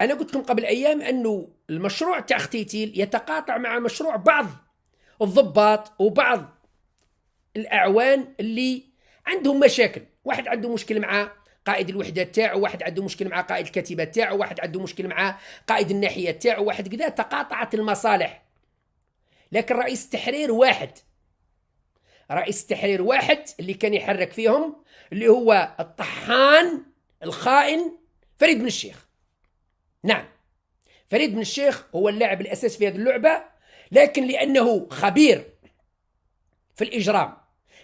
أنا قلت لكم قبل أيام أنه المشروع تاع اختيتيل يتقاطع مع مشروع بعض الضباط وبعض الأعوان اللي عندهم مشاكل. واحد عنده مشكل مع قائد الوحدة تاعو، واحد عنده مشكل مع قائد الكتيبة تاعو، واحد عنده مشكل مع قائد الناحية تاعو، واحد كذا. تقاطعت المصالح، لكن رئيس تحرير واحد، رئيس تحرير واحد اللي كان يحرك فيهم، اللي هو الطحان الخائن فريد بن الشيخ. نعم، فريد بن الشيخ هو اللاعب الأساسي في هذه اللعبة، لكن لأنه خبير في الإجرام،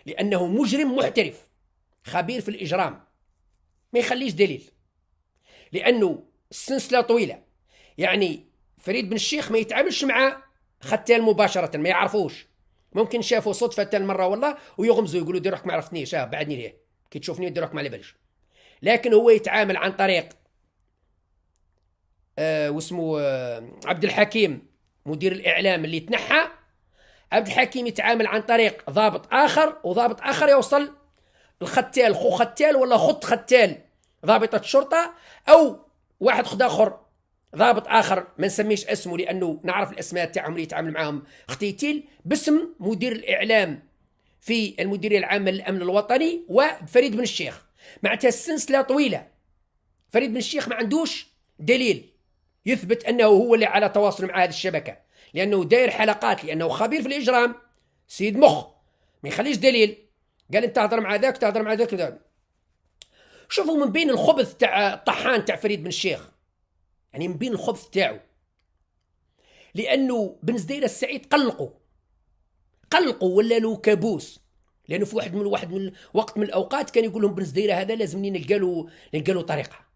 لأنه مجرم محترف خبير في الإجرام، ما يخليش دليل، لأنه السلسلة طويلة. يعني فريد بن الشيخ ما يتعاملش مع ختال مباشرة، ما يعرفوش، ممكن شافوا صدفة مرة والله ويغمزوا يقولوا دير روحك ما عرفتنيش، بعدني ليه كي تشوفني دير روحك ما على بالش. لكن هو يتعامل عن طريق واسمه عبد الحكيم مدير الإعلام اللي تنحى. عبد الحكيم يتعامل عن طريق ضابط آخر، وضابط آخر يوصل الختال، خو ختال ولا خط ختال ضابطة الشرطة، أو واحد خد آخر ضابط آخر ما نسميش اسمه لأنه نعرف الأسماء تاعهم اللي يتعامل معهم اختيتيل، باسم مدير الإعلام في المديرية العامة للأمن الوطني وفريد بن الشيخ. معناتها السلسلة طويلة. فريد بن الشيخ ما عندوش دليل يثبت أنه هو اللي على تواصل مع هذه الشبكة، لأنه داير حلقات، لأنه خبير في الإجرام، سيد مخ ما يخليش دليل. قال أنت تهضر مع ذاك تهضر مع ذاك. شوفوا من بين الخبث تاع الطحان تاع فريد بن الشيخ، يعني من بين الخبث تاعو، لأنه بن زدير السعيد قلقوا ولا له كابوس، لأنه في واحد من وقت من الأوقات كان يقول لهم بن زدير هذا لازم نلقى له طريقة.